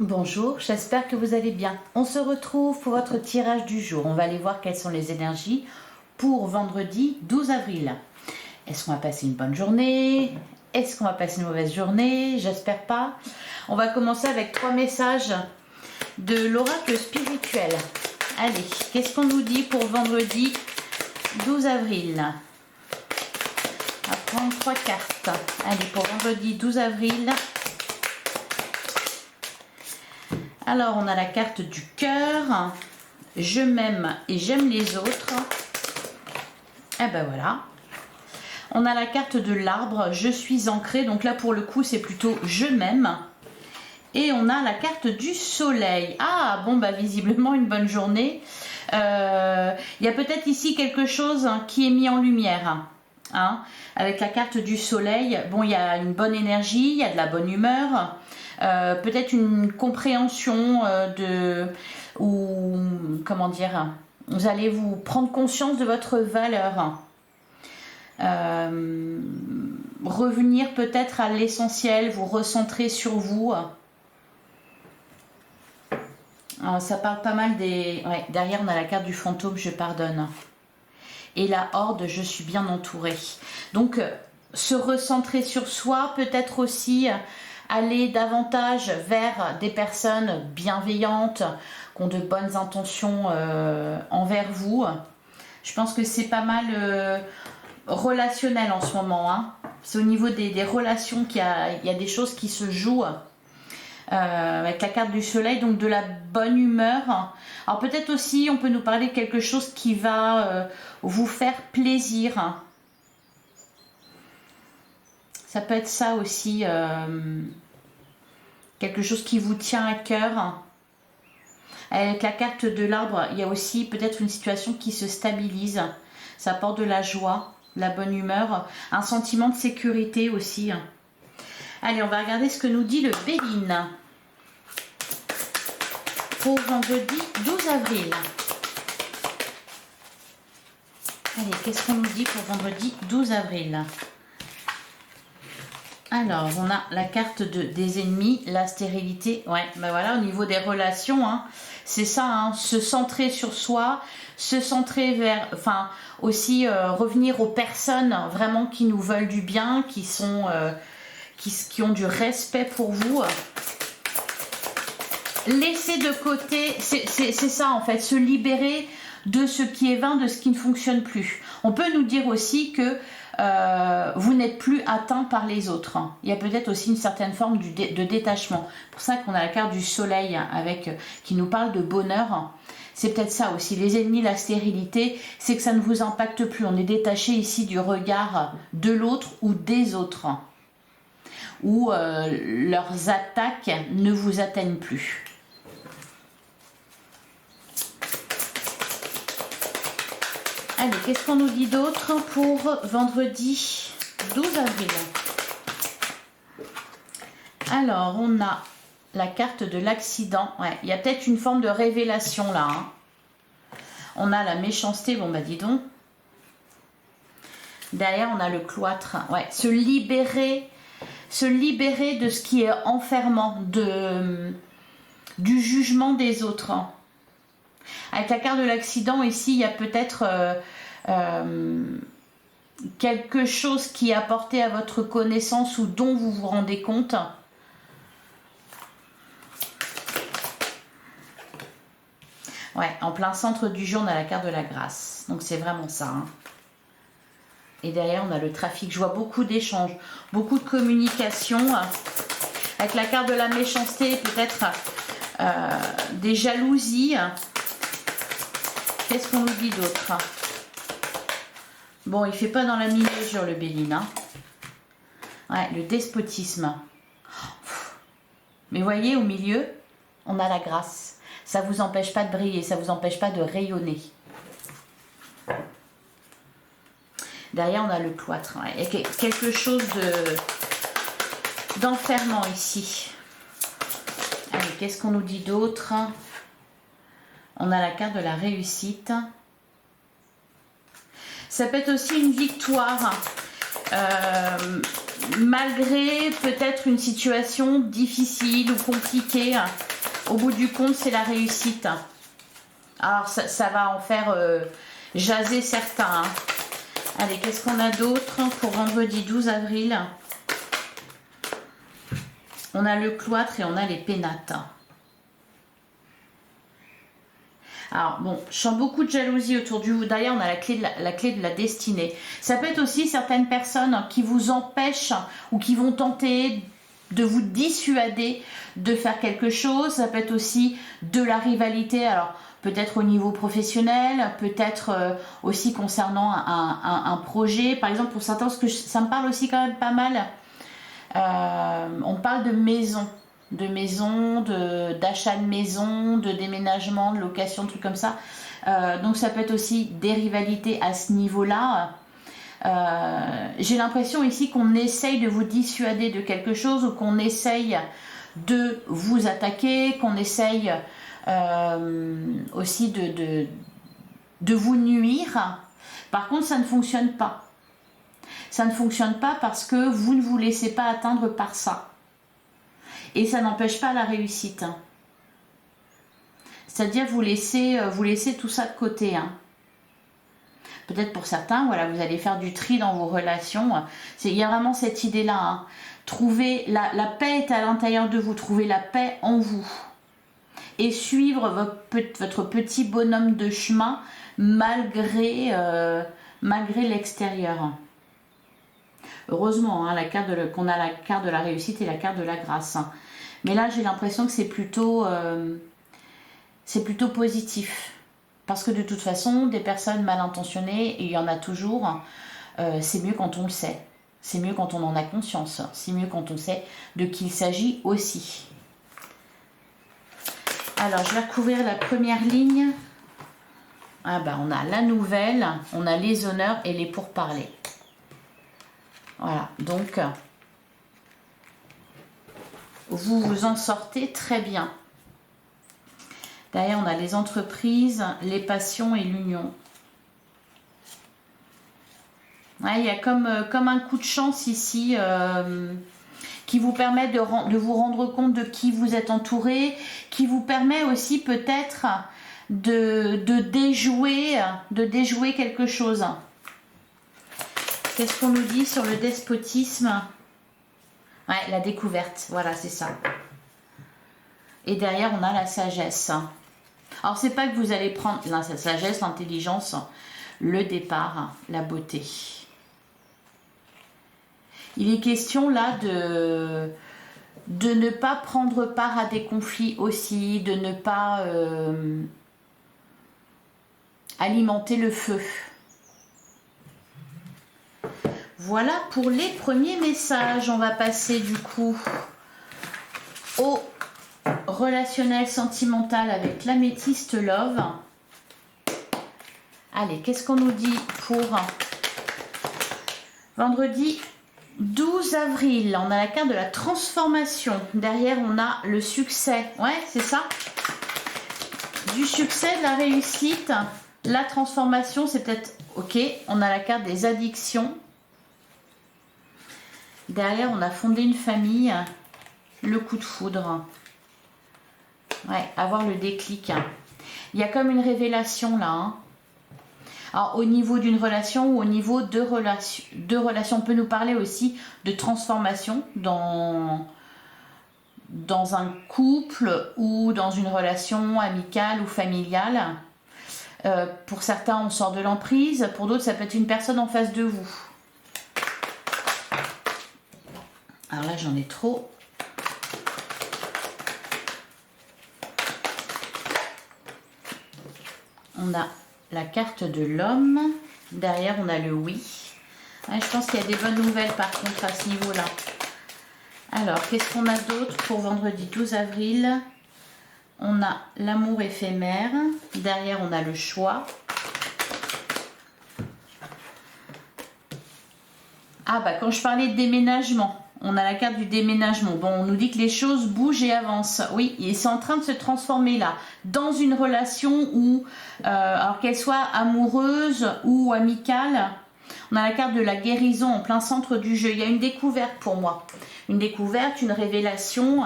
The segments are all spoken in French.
Bonjour, j'espère que vous allez bien. On se retrouve pour votre tirage du jour. On va aller voir quelles sont les énergies pour vendredi 12 avril. Est-ce qu'on va passer une bonne journée? Est-ce qu'on va passer une mauvaise journée? J'espère pas. On va commencer avec 3 messages de l'oracle spirituel. Allez, qu'est-ce qu'on nous dit pour vendredi 12 avril? On va prendre 3 cartes. Allez, pour vendredi 12 avril... Alors, on a la carte du cœur. Je m'aime et j'aime les autres. Et ben voilà. On a la carte de l'arbre. Je suis ancré. Donc là, pour le coup, c'est plutôt je m'aime. Et on a la carte du soleil. Ah, bon, bah visiblement, une bonne journée. Il y a peut-être ici quelque chose qui est mis en lumière. Hein, avec la carte du soleil, bon, il y a une bonne énergie, il y a de la bonne humeur, peut-être une compréhension ou comment dire, vous allez vous prendre conscience de votre valeur, revenir peut-être à l'essentiel, vous recentrer sur vous. Alors, ça parle pas mal des... Ouais, derrière on a la carte du fantôme, je pardonne. Et la horde, je suis bien entourée. Donc, se recentrer sur soi, peut-être aussi aller davantage vers des personnes bienveillantes, qui ont de bonnes intentions envers vous. Je pense que c'est pas mal relationnel en ce moment. Hein. C'est au niveau des relations qu'il y a des choses qui se jouent. Avec la carte du soleil, donc de la bonne humeur. Alors peut-être aussi on peut nous parler de quelque chose qui va vous faire plaisir. Ça peut être ça aussi, quelque chose qui vous tient à cœur. Avec la carte de l'arbre, il y a aussi peut-être une situation qui se stabilise. Ça apporte de la joie, de la bonne humeur, un sentiment de sécurité aussi. Allez, on va regarder ce que nous dit le Béline pour vendredi 12 avril. Allez, qu'est-ce qu'on nous dit pour vendredi 12 avril? Alors, on a la carte des ennemis, la stérilité. Ouais, ben voilà, au niveau des relations, hein, c'est ça, hein, se centrer sur soi, se centrer vers, enfin, aussi revenir aux personnes vraiment qui nous veulent du bien, qui sont, qui ont du respect pour vous. Laisser de côté, c'est ça en fait, se libérer de ce qui est vain, de ce qui ne fonctionne plus. On peut nous dire aussi que vous n'êtes plus atteint par les autres. Il y a peut-être aussi une certaine forme de détachement. C'est pour ça qu'on a la carte du soleil avec, qui nous parle de bonheur. C'est peut-être ça aussi, les ennemis, la stérilité, c'est que ça ne vous impacte plus. On est détaché ici du regard de l'autre ou des autres. Où leurs attaques ne vous atteignent plus. Allez, qu'est-ce qu'on nous dit d'autre pour vendredi 12 avril? Alors, on a la carte de l'accident. Ouais, il y a peut-être une forme de révélation là. Hein. On a la méchanceté, bon bah dis donc. Derrière, on a le cloître. Ouais, se libérer de ce qui est enfermant, du jugement des autres. Avec la carte de l'accident, ici, il y a peut-être quelque chose qui est apporté à votre connaissance ou dont vous vous rendez compte. Ouais, en plein centre du jeu, on a la carte de la grâce. Donc, c'est vraiment ça. Hein. Et derrière, on a le trafic. Je vois beaucoup d'échanges, beaucoup de communication. Avec la carte de la méchanceté, peut-être des jalousies. Qu'est-ce qu'on nous dit d'autre? Bon, il fait pas dans la mi-mesure le Béline. Hein. Ouais, le despotisme. Mais voyez, au milieu, on a la grâce. Ça ne vous empêche pas de briller, ça ne vous empêche pas de rayonner. Derrière, on a le cloître. Hein. Il y a quelque chose d'enfermant ici. Allez, qu'est-ce qu'on nous dit d'autre? On a la carte de la réussite. Ça peut être aussi une victoire. Malgré peut-être une situation difficile ou compliquée. Au bout du compte, c'est la réussite. Alors, ça va en faire jaser certains. Hein. Allez, qu'est-ce qu'on a d'autre pour vendredi 12 avril? On a le cloître et on a les pénates. Alors, bon, je sens beaucoup de jalousie autour de vous. D'ailleurs, on a la clé de la destinée. Ça peut être aussi certaines personnes qui vous empêchent ou qui vont tenter de vous dissuader de faire quelque chose. Ça peut être aussi de la rivalité. Alors, peut-être au niveau professionnel, peut-être aussi concernant un projet. Par exemple, pour certains, parce que ça me parle aussi quand même pas mal. On parle de maison. D'achat de maison, de déménagement, de location, de trucs comme ça. Donc ça peut être aussi des rivalités à ce niveau-là. J'ai l'impression ici qu'on essaye de vous dissuader de quelque chose ou qu'on essaye de vous attaquer, qu'on essaye aussi de vous nuire. Par contre, ça ne fonctionne pas. Ça ne fonctionne pas parce que vous ne vous laissez pas atteindre par ça. Et ça n'empêche pas la réussite. Hein. C'est-à-dire vous laissez tout ça de côté. Hein. Peut-être pour certains, voilà, vous allez faire du tri dans vos relations. Il y a vraiment cette idée-là. Hein. Trouver la paix est à l'intérieur de vous. Trouvez la paix en vous. Et suivre votre petit bonhomme de chemin malgré l'extérieur. Heureusement, hein, qu'on a la carte de la réussite et la carte de la grâce. Hein. Mais là, j'ai l'impression que c'est plutôt positif. Parce que de toute façon, des personnes mal intentionnées, et il y en a toujours, c'est mieux quand on le sait. C'est mieux quand on en a conscience. C'est mieux quand on sait de qui il s'agit aussi. Alors, je vais recouvrir la première ligne. Ah ben, on a la nouvelle, on a les honneurs et les pourparlers. Voilà, donc vous vous en sortez très bien. Derrière, on a les entreprises, les passions et l'union. Ouais, il y a comme un coup de chance ici qui vous permet de vous rendre compte de qui vous êtes entouré, qui vous permet aussi peut-être de déjouer quelque chose. Qu'est-ce qu'on nous dit sur le despotisme? Ouais, la découverte, voilà, c'est ça. Et derrière, on a la sagesse. Alors, c'est pas que vous allez prendre la sagesse, l'intelligence, le départ, la beauté. Il est question là de ne pas prendre part à des conflits aussi, de ne pas alimenter le feu. Voilà pour les premiers messages. On va passer du coup au relationnel sentimental avec l'améthyste Love. Allez, qu'est-ce qu'on nous dit pour vendredi 12 avril? On a la carte de la transformation. Derrière, on a le succès. Ouais, c'est ça. Du succès, de la réussite. La transformation, c'est peut-être... Ok, on a la carte des addictions. Derrière, on a fondé une famille, le coup de foudre. Ouais, avoir le déclic. Il y a comme une révélation là. Hein. Alors, au niveau d'une relation ou au niveau de relations, on peut nous parler aussi de transformation dans un couple ou dans une relation amicale ou familiale. Pour certains, on sort de l'emprise. Pour d'autres, ça peut être une personne en face de vous. Alors là, j'en ai trop. On a la carte de l'homme. Derrière, on a le oui. Ouais, je pense qu'il y a des bonnes nouvelles par contre à ce niveau-là. Alors, qu'est-ce qu'on a d'autre pour vendredi 12 avril? On a l'amour éphémère. Derrière, on a le choix. Ah bah, quand je parlais de déménagement, on a la carte du déménagement. Bon, on nous dit que les choses bougent et avancent. Oui, et c'est en train de se transformer là. Dans une relation où, alors qu'elle soit amoureuse ou amicale, on a la carte de la guérison en plein centre du jeu. Il y a une découverte pour moi. Une découverte, une révélation.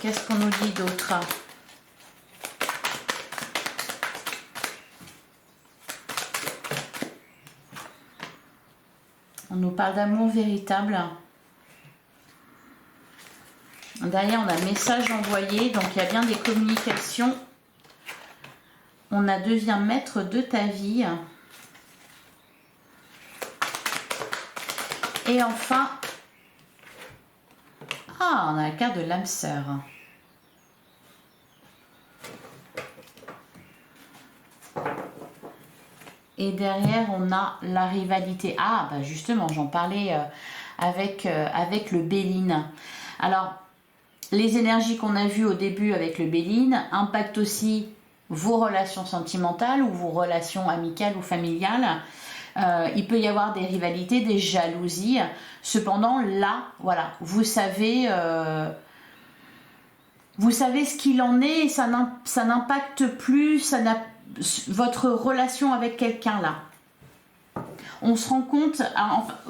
Qu'est-ce qu'on nous dit d'autre? On nous parle d'amour véritable. Derrière, on a message envoyé, donc il y a bien des communications. On a devient maître de ta vie. Et enfin, on a la carte de l'âme sœur. Et derrière, on a la rivalité. Ah, bah justement, j'en parlais avec le Béline. Alors, les énergies qu'on a vues au début avec le Béline impactent aussi vos relations sentimentales ou vos relations amicales ou familiales. Il peut y avoir des rivalités, des jalousies. Cependant, là, voilà, vous savez ce qu'il en est et ça n'impacte plus votre relation avec quelqu'un là. On se rend compte,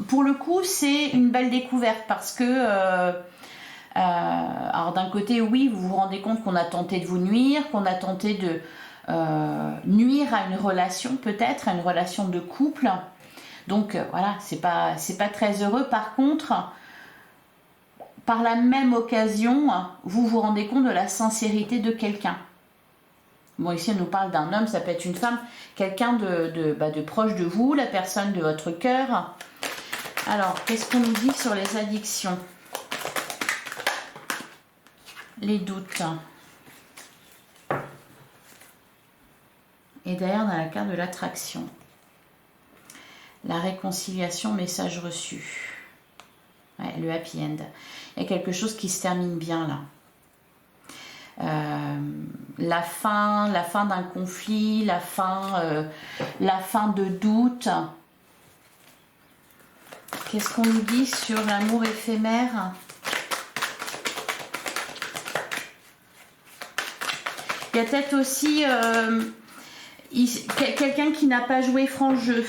pour le coup, c'est une belle découverte parce que alors d'un côté, oui, vous vous rendez compte qu'on a tenté de vous nuire, qu'on a tenté de nuire à une relation peut-être, à une relation de couple. Donc voilà, c'est pas très heureux. Par contre, par la même occasion, vous vous rendez compte de la sincérité de quelqu'un. Bon, ici, on nous parle d'un homme, ça peut être une femme, quelqu'un de proche de vous, la personne de votre cœur. Alors, qu'est-ce qu'on nous dit sur les addictions? Les doutes. Et derrière, on a la carte de l'attraction. La réconciliation, message reçu. Ouais, le happy end. Il y a quelque chose qui se termine bien là. La fin d'un conflit, la fin de doute. Qu'est-ce qu'on nous dit sur l'amour éphémère? Il y a peut-être aussi quelqu'un qui n'a pas joué franc jeu.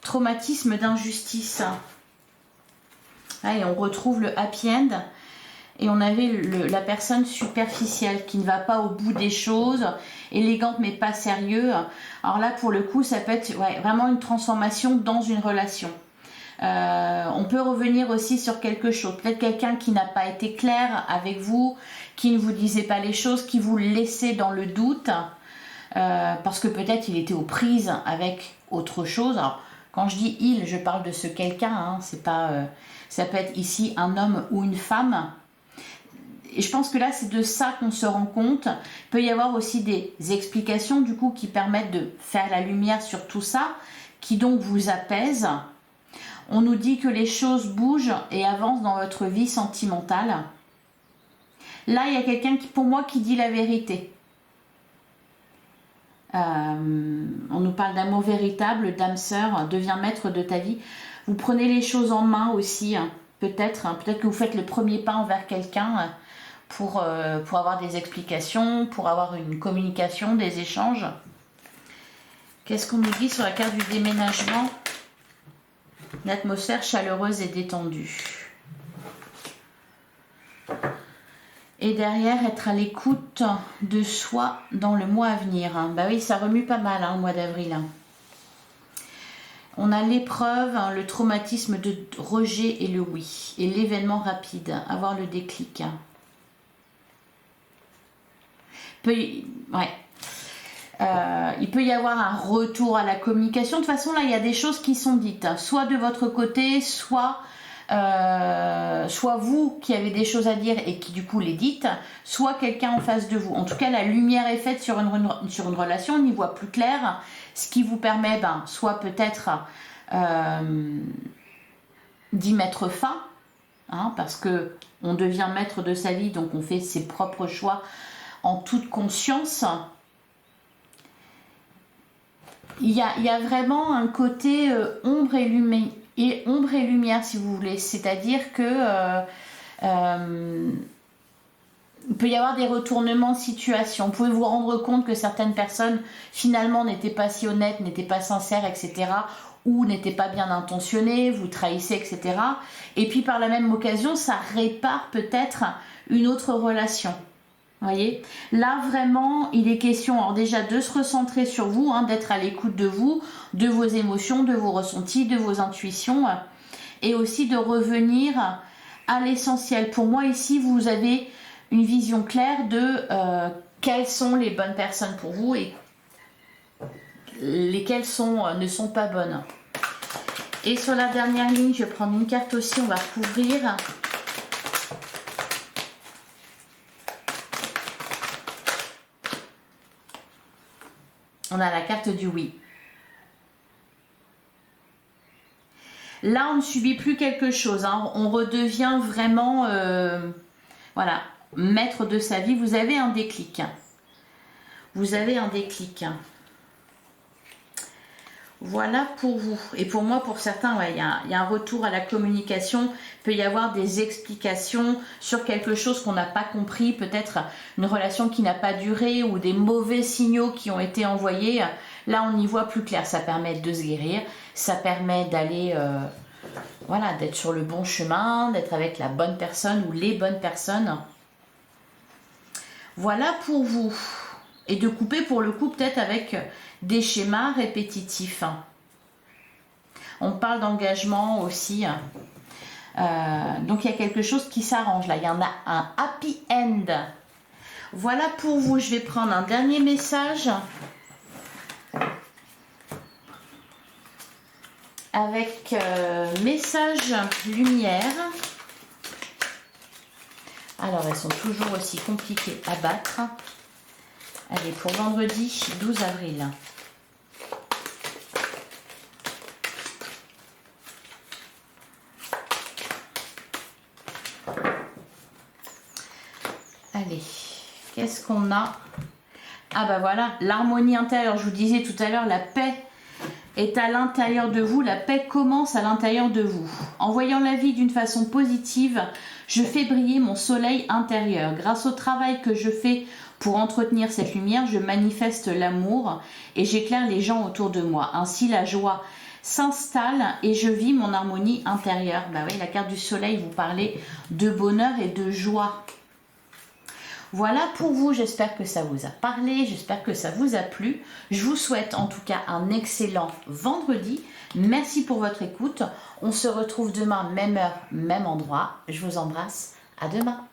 Traumatisme d'injustice. Et on retrouve le happy end. Et on avait la personne superficielle qui ne va pas au bout des choses, élégante mais pas sérieux. Alors là, pour le coup, ça peut être vraiment une transformation dans une relation. On peut revenir aussi sur quelque chose. Peut-être quelqu'un qui n'a pas été clair avec vous, qui ne vous disait pas les choses, qui vous laissait dans le doute, parce que peut-être il était aux prises avec autre chose. Alors, quand je dis il, je parle de ce quelqu'un. C'est pas, ça peut être ici un homme ou une femme. Et je pense que là, c'est de ça qu'on se rend compte. Il peut y avoir aussi des explications du coup qui permettent de faire la lumière sur tout ça, qui donc vous apaisent. On nous dit que les choses bougent et avancent dans votre vie sentimentale. Là, il y a quelqu'un qui, pour moi, qui dit la vérité. On nous parle d'amour véritable, d'âme sœur, deviens maître de ta vie. Vous prenez les choses en main aussi, peut-être que vous faites le premier pas envers quelqu'un pour avoir des explications, pour avoir une communication, des échanges. Qu'est-ce qu'on nous dit sur la carte du déménagement? Une atmosphère chaleureuse et détendue. Et derrière, être à l'écoute de soi dans le mois à venir. Bah oui, ça remue pas mal le mois d'avril. On a l'épreuve, le traumatisme de rejet et le oui. Et l'événement rapide, avoir le déclic. Il peut y avoir un retour à la communication. De toute façon, là, il y a des choses qui sont dites. Soit de votre côté, soit vous qui avez des choses à dire et qui du coup les dites, soit quelqu'un en face de vous. En tout cas, la lumière est faite sur une relation, on y voit plus clair, ce qui vous permet soit peut-être d'y mettre fin, parce que on devient maître de sa vie, donc on fait ses propres choix en toute conscience. Il y a vraiment un côté ombre et lumière, si vous voulez. C'est-à-dire que il peut y avoir des retournements de situation. Vous pouvez vous rendre compte que certaines personnes, finalement, n'étaient pas si honnêtes, n'étaient pas sincères, etc. ou n'était pas bien intentionné, vous trahissez, etc. Et puis par la même occasion, ça répare peut-être une autre relation. Voyez, là vraiment il est question alors déjà de se recentrer sur vous, hein, d'être à l'écoute de vous, de vos émotions, de vos ressentis, de vos intuitions, et aussi de revenir à l'essentiel. Pour moi ici vous avez une vision claire de quelles sont les bonnes personnes pour vous et lesquelles ne sont pas bonnes. Et sur la dernière ligne, je vais prendre une carte aussi, on va couvrir. On a la carte du oui. Là, on ne subit plus quelque chose. Hein. On redevient vraiment, voilà, maître de sa vie. Vous avez un déclic. Vous avez un déclic. Voilà pour vous. Et pour moi, pour certains, ouais, il y a un retour à la communication. Il peut y avoir des explications sur quelque chose qu'on n'a pas compris. Peut-être une relation qui n'a pas duré ou des mauvais signaux qui ont été envoyés. Là, on y voit plus clair. Ça permet de se guérir. Ça permet d'aller, voilà, d'être sur le bon chemin, d'être avec la bonne personne ou les bonnes personnes. Voilà pour vous. Et de couper pour le coup peut-être avec des schémas répétitifs. On parle d'engagement aussi. Donc il y a quelque chose qui s'arrange là. Il y en a un happy end. Voilà pour vous. Je vais prendre un dernier message. Avec message lumière. Alors elles sont toujours aussi compliquées à battre. Allez, pour vendredi 12 avril. Allez, qu'est-ce qu'on a? Ah bah voilà, l'harmonie intérieure. Je vous disais tout à l'heure, la paix est à l'intérieur de vous. La paix commence à l'intérieur de vous. En voyant la vie d'une façon positive, je fais briller mon soleil intérieur. Grâce au travail que je fais pour entretenir cette lumière, je manifeste l'amour et j'éclaire les gens autour de moi. Ainsi, la joie s'installe et je vis mon harmonie intérieure. Bah oui, la carte du soleil, vous parlez de bonheur et de joie. Voilà pour vous, j'espère que ça vous a parlé, j'espère que ça vous a plu. Je vous souhaite en tout cas un excellent vendredi. Merci pour votre écoute. On se retrouve demain, même heure, même endroit. Je vous embrasse. À demain.